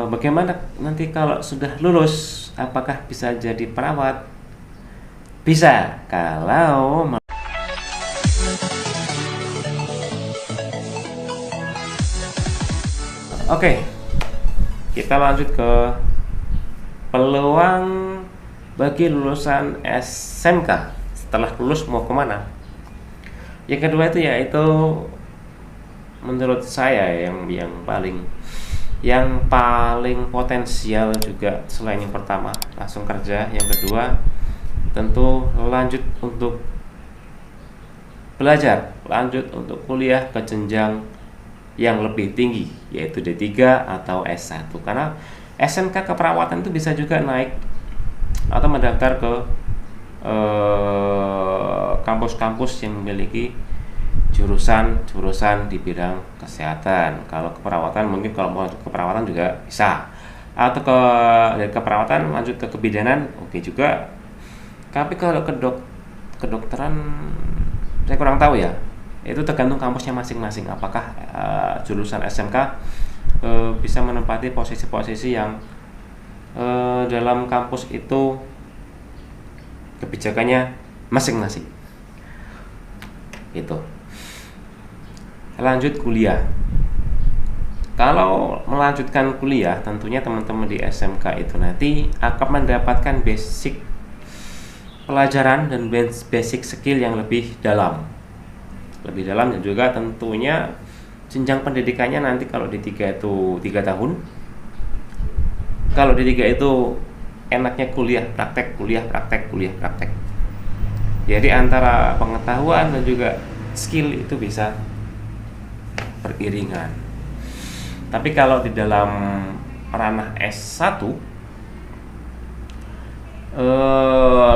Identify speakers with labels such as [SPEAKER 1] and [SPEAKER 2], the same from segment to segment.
[SPEAKER 1] Bagaimana nanti kalau sudah lulus, apakah bisa jadi perawat? Bisa, kalau Oke, kita lanjut ke peluang bagi lulusan SMK setelah lulus mau kemana. Yang kedua itu yaitu menurut saya yang paling potensial juga selain yang pertama langsung kerja, yang kedua tentu lanjut untuk belajar, lanjut untuk kuliah ke jenjang yang lebih tinggi yaitu D3 atau S1, karena SMK keperawatan itu bisa juga naik atau mendaftar ke kampus-kampus yang memiliki jurusan di bidang kesehatan. Kalau keperawatan mungkin kalau mau lanjut keperawatan juga bisa, atau dari keperawatan lanjut ke kebidanan oke juga. Tapi kalau kedokteran saya kurang tahu ya, itu tergantung kampusnya masing-masing, apakah jurusan SMK bisa menempati posisi-posisi yang dalam kampus itu kebijakannya masing-masing. Itu. Lanjut kuliah. Kalau melanjutkan kuliah, tentunya teman-teman di SMK itu nanti akan mendapatkan basic pelajaran dan basic skill yang lebih dalam, dan juga tentunya jenjang pendidikannya nanti kalau di 3 itu 3 tahun. Kalau di 3 itu enaknya kuliah praktek. Jadi antara pengetahuan dan juga skill itu bisa beriringan. Tapi kalau di dalam ranah S1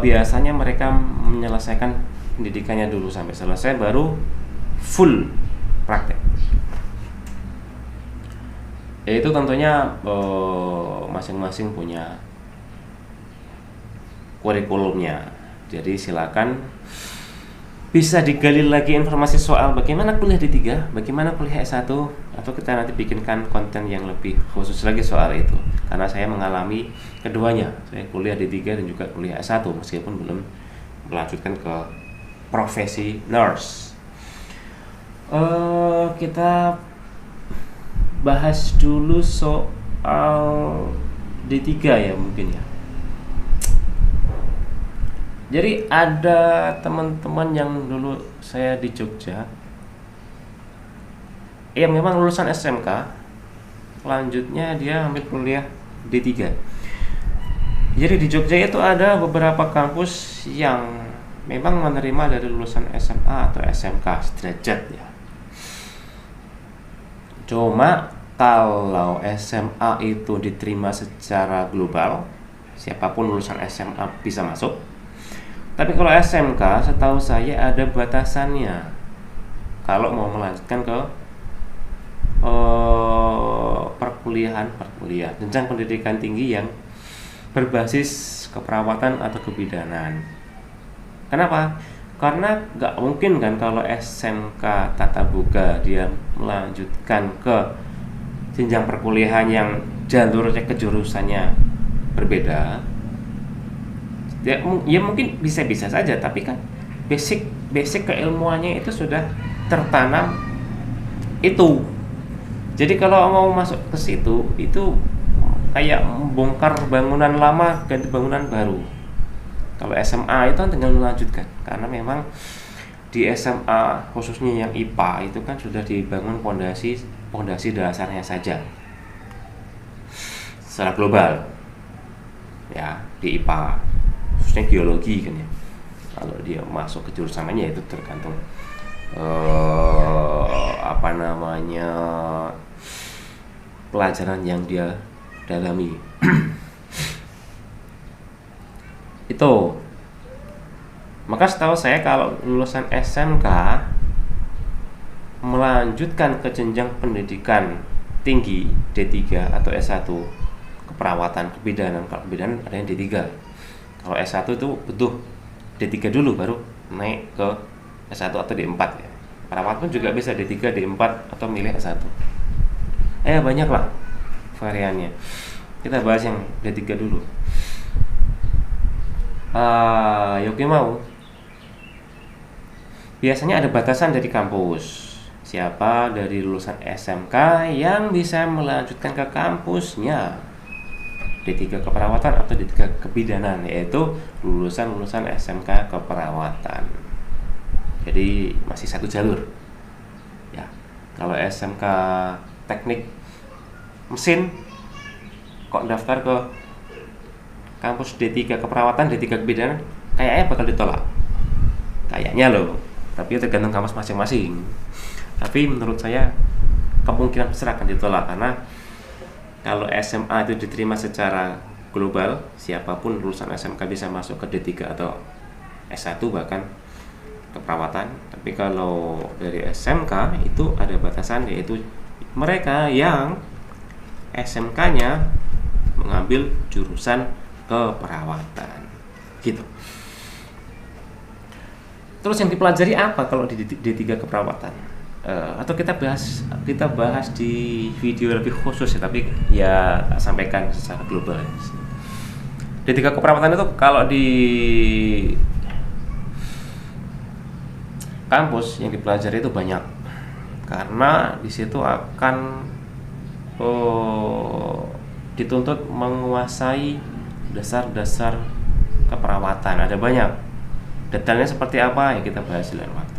[SPEAKER 1] biasanya mereka menyelesaikan pendidikannya dulu sampai selesai baru full praktek. Itu tentunya masing-masing punya kurikulumnya. Jadi silakan bisa digali lagi informasi soal bagaimana kuliah D3, bagaimana kuliah S1, atau kita nanti bikinkan konten yang lebih khusus lagi soal itu. Karena saya mengalami keduanya, saya kuliah D3 dan juga kuliah S1 meskipun belum melanjutkan ke profesi nurse. Kita bahas dulu soal D3 ya mungkin ya. Jadi ada teman-teman yang dulu saya di Jogja yang memang lulusan SMK, lanjutnya dia ambil kuliah D3. Jadi di Jogja itu ada beberapa kampus yang memang menerima dari lulusan SMA atau SMK sederajat ya. Cuma kalau SMA itu diterima secara global, siapapun lulusan SMA bisa masuk. Tapi kalau SMK setahu saya ada batasannya. Kalau mau melanjutkan ke perkuliahan, jenjang pendidikan tinggi yang berbasis keperawatan atau kebidanan. Kenapa? Karena nggak mungkin kan kalau SMK Tata Boga dia melanjutkan ke jenjang perkuliahan yang jalurnya kejurusannya berbeda. Ya mungkin bisa-bisa saja, tapi kan basic keilmuannya itu sudah tertanam itu. Jadi kalau mau masuk ke situ itu kayak bongkar bangunan lama ganti bangunan baru. Kalau SMA itu kan tinggal melanjutkan, karena memang di SMA khususnya yang IPA itu kan sudah dibangun pondasi dasarnya saja secara global ya di IPA, khususnya geologi kan ya. Kalau dia masuk ke jurusan lainnya itu tergantung pelajaran yang dia dalami. Itu. Maka setahu saya kalau lulusan SMK melanjutkan ke jenjang pendidikan tinggi D3 atau S1 keperawatan, kebidanan. Kalau kebidanan ada yang D3. Kalau S1 itu butuh D3 dulu baru naik ke S1 atau D4 ya. Perawat pun juga bisa D3, D4 atau milih S1. Banyak lah variannya. Kita bahas yang D3 dulu. Yogi mau. Biasanya ada batasan dari kampus. Siapa dari lulusan SMK yang bisa melanjutkan ke kampusnya D3 keperawatan atau D3 kebidanan, yaitu lulusan SMK keperawatan. Jadi masih satu jalur. Ya, kalau SMK teknik mesin kok daftar ke kampus D3 keperawatan, D3 kebidanan, kayaknya bakal ditolak. Kayaknya loh, tapi tergantung kampus masing-masing. Tapi menurut saya kemungkinan besar akan ditolak, karena kalau SMA itu diterima secara global, siapapun lulusan SMK bisa masuk ke D3 atau S1 bahkan keperawatan. Tapi kalau dari SMK itu ada batasan, yaitu mereka yang SMK-nya mengambil jurusan keperawatan gitu. Terus yang dipelajari apa kalau di D3 keperawatan? Atau kita bahas di video lebih khusus ya, tapi ya sampaikan secara global. D3 keperawatan itu kalau di kampus yang dipelajari itu banyak, karena di situ akan dituntut menguasai dasar-dasar keperawatan. Ada banyak. Detailnya seperti apa ya kita bahas di lain waktu.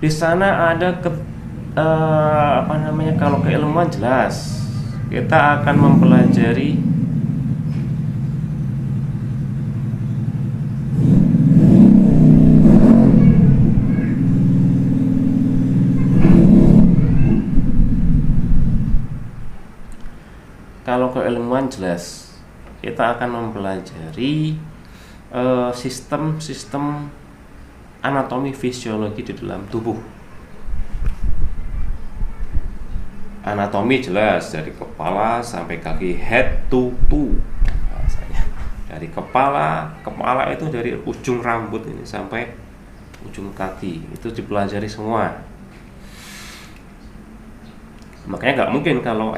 [SPEAKER 1] Di sana ada kalau keilmuan jelas kita akan mempelajari sistem anatomi fisiologi di dalam tubuh. Anatomi jelas dari kepala sampai kaki, head to toe bahasanya. Dari kepala itu dari ujung rambut ini sampai ujung kaki itu dipelajari semua. Makanya nggak mungkin kalau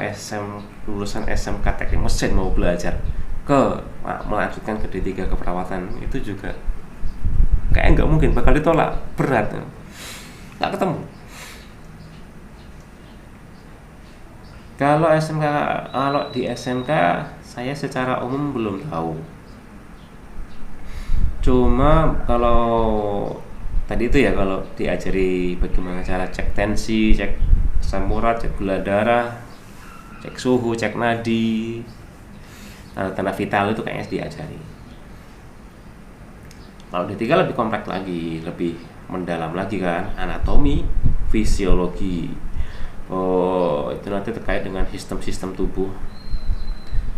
[SPEAKER 1] lulusan SMK teknik mesin mau belajar melanjutkan ke D3 keperawatan, itu juga kayak nggak mungkin, bakal ditolak, berat, nggak ketemu. Kalau di SMK saya secara umum belum tahu. Cuma kalau tadi itu ya, kalau diajari bagaimana cara cek tensi, cek asam urat, cek gula darah, cek suhu, cek nadi, tanda-tanda vital itu kayaknya diajari. Kalau D3 lebih kompleks lagi, lebih mendalam lagi kan, anatomi, fisiologi. Itu nanti terkait dengan sistem-sistem tubuh,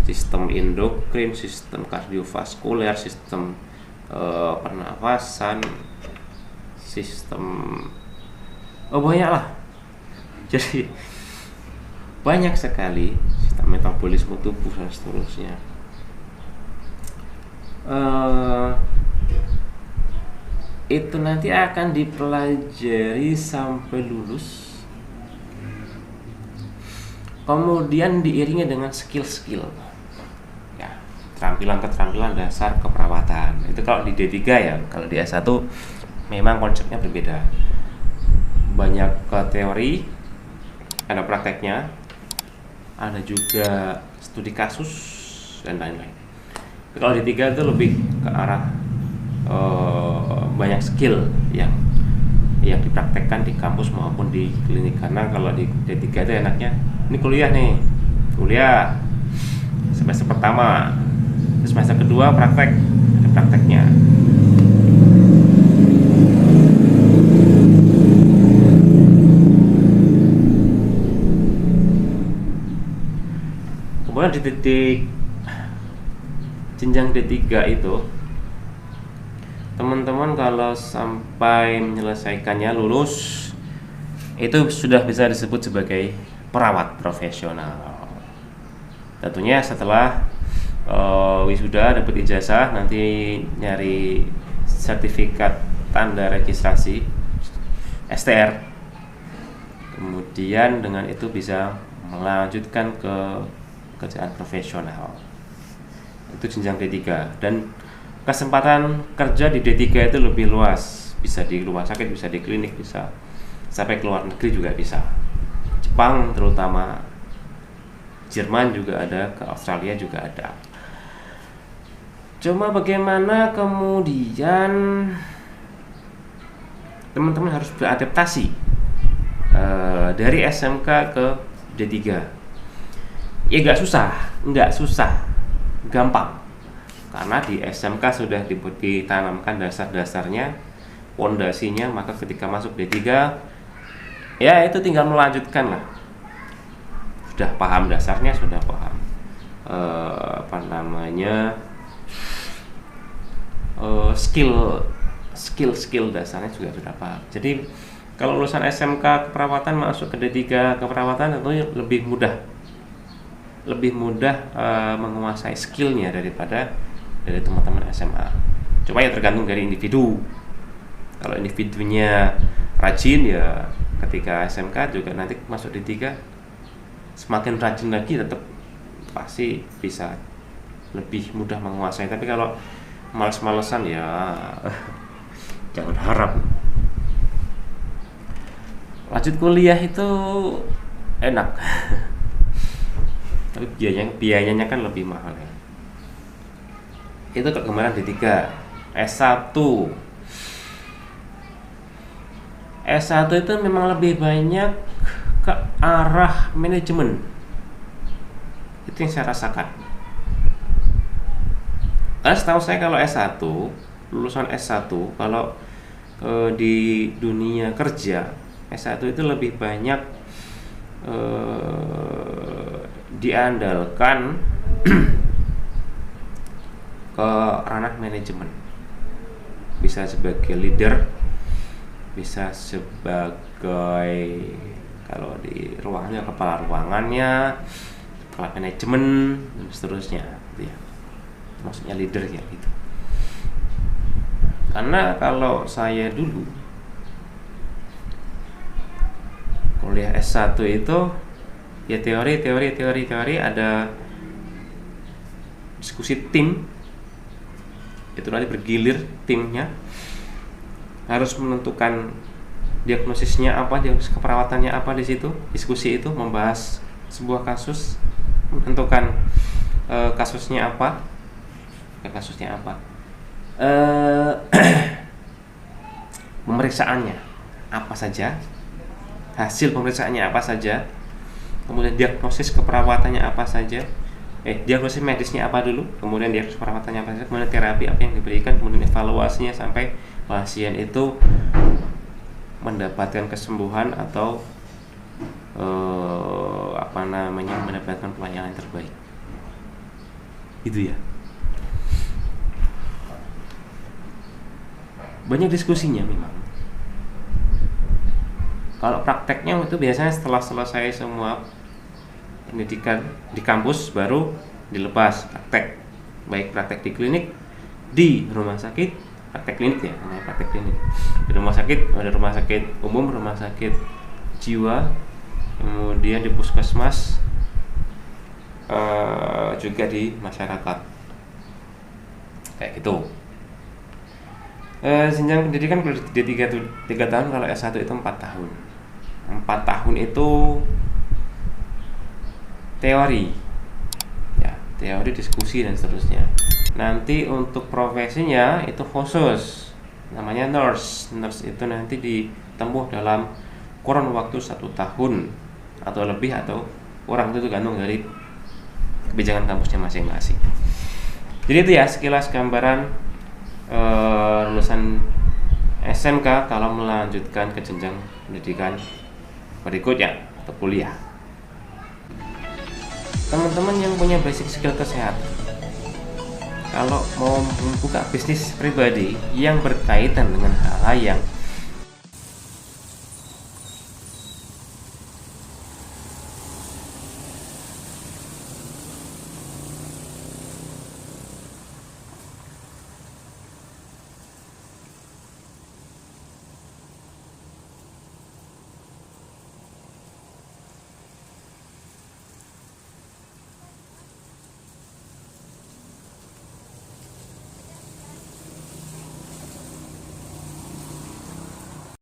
[SPEAKER 1] sistem endokrin, sistem kardiovaskuler, sistem pernafasan, sistem banyak lah. Jadi banyak sekali sistem metabolisme tubuh dan seterusnya. Itu nanti akan dipelajari sampai lulus, kemudian diiringi dengan skill-skill ya, keterampilan dasar keperawatan. Itu kalau di D3 ya. Kalau di S1 memang konsepnya berbeda, banyak ke teori, ada prakteknya, ada juga studi kasus dan lain-lain. Kalau D3 itu lebih ke arah banyak skill yang dipraktekkan di kampus maupun di klinik. Karena kalau di D3 itu enaknya ini kuliah semester pertama, semester kedua praktek, ada prakteknya. Kemudian di jenjang D3 itu, teman-teman kalau sampai menyelesaikannya, lulus, itu sudah bisa disebut sebagai perawat profesional. Tentunya setelah wisuda, dapat ijazah, nanti nyari sertifikat tanda registrasi STR. Kemudian dengan itu bisa melanjutkan ke kerjaan profesional. Itu jenjang D3, dan kesempatan kerja di D3 itu lebih luas, bisa di rumah sakit, bisa di klinik, bisa sampai ke luar negeri juga bisa. Jepang terutama, Jerman juga ada, ke Australia juga ada. Cuma bagaimana kemudian teman-teman harus beradaptasi dari SMK ke D3. Ya nggak susah, gampang. Karena di SMK sudah ditanamkan dasar-dasarnya, pondasinya, maka ketika masuk D3 ya itu tinggal melanjutkan lah. Sudah paham dasarnya, sudah paham skill dasarnya juga sudah paham. Jadi kalau lulusan SMK keperawatan masuk ke D3 keperawatan tentunya lebih mudah menguasai skillnya daripada dari teman-teman SMA. Cuma ya tergantung dari individu. Kalau individunya rajin, ya ketika SMK juga nanti masuk D3 semakin rajin lagi, tetap pasti bisa lebih mudah menguasai. Tapi kalau males-malesan ya jangan harap. Lanjut kuliah itu enak tapi biayanya kan lebih mahal ya. Itu kegemaran D3. S1 itu memang lebih banyak ke arah manajemen. Itu yang saya rasakan. Karena setahu saya kalau S1, lulusan S1 kalau di dunia kerja, S1 itu lebih banyak diandalkan ke ranah manajemen. Bisa sebagai leader, bisa sebagai, kalau di ruangnya kepala ruangannya, kepala manajemen, dan seterusnya ya. Maksudnya leader ya gitu. Karena kalau saya dulu kuliah S1 itu ya teori, ada diskusi tim. Itu nanti bergilir timnya, harus menentukan diagnosisnya apa, diagnosis keperawatannya apa. Di situ diskusi itu membahas sebuah kasus, menentukan kasusnya apa, pemeriksaannya apa saja, hasil pemeriksaannya apa saja, kemudian diagnosis keperawatannya apa saja, diagnosis medisnya apa dulu, kemudian diagnosis perawatannya apa saja, kemudian terapi apa yang diberikan, kemudian evaluasinya sampai pasien itu mendapatkan kesembuhan atau mendapatkan pelayanan terbaik. Itu ya. Banyak diskusinya memang. Kalau prakteknya itu biasanya setelah selesai semua pendidikan di kampus baru dilepas praktek, baik praktek di klinik, di rumah sakit, praktek klinik ya, namanya praktek klinik. Di rumah sakit ada rumah sakit umum, rumah sakit jiwa, kemudian di puskesmas, juga di masyarakat, kayak gitu. Jenjang pendidikan kalau di 3 tahun, kalau S1 itu 4 tahun. 4 tahun itu teori ya, teori, diskusi dan seterusnya. Nanti untuk profesinya itu khusus, namanya nurse itu nanti ditempuh dalam kurun waktu 1 tahun atau lebih atau kurang, itu tergantung dari kebijakan kampusnya masing-masing. Jadi itu ya sekilas gambaran lulusan SMK kalau melanjutkan ke jenjang pendidikan berikutnya atau kuliah. Teman-teman yang punya basic skill kesehatan, kalau mau membuka bisnis pribadi yang berkaitan dengan hal-hal yang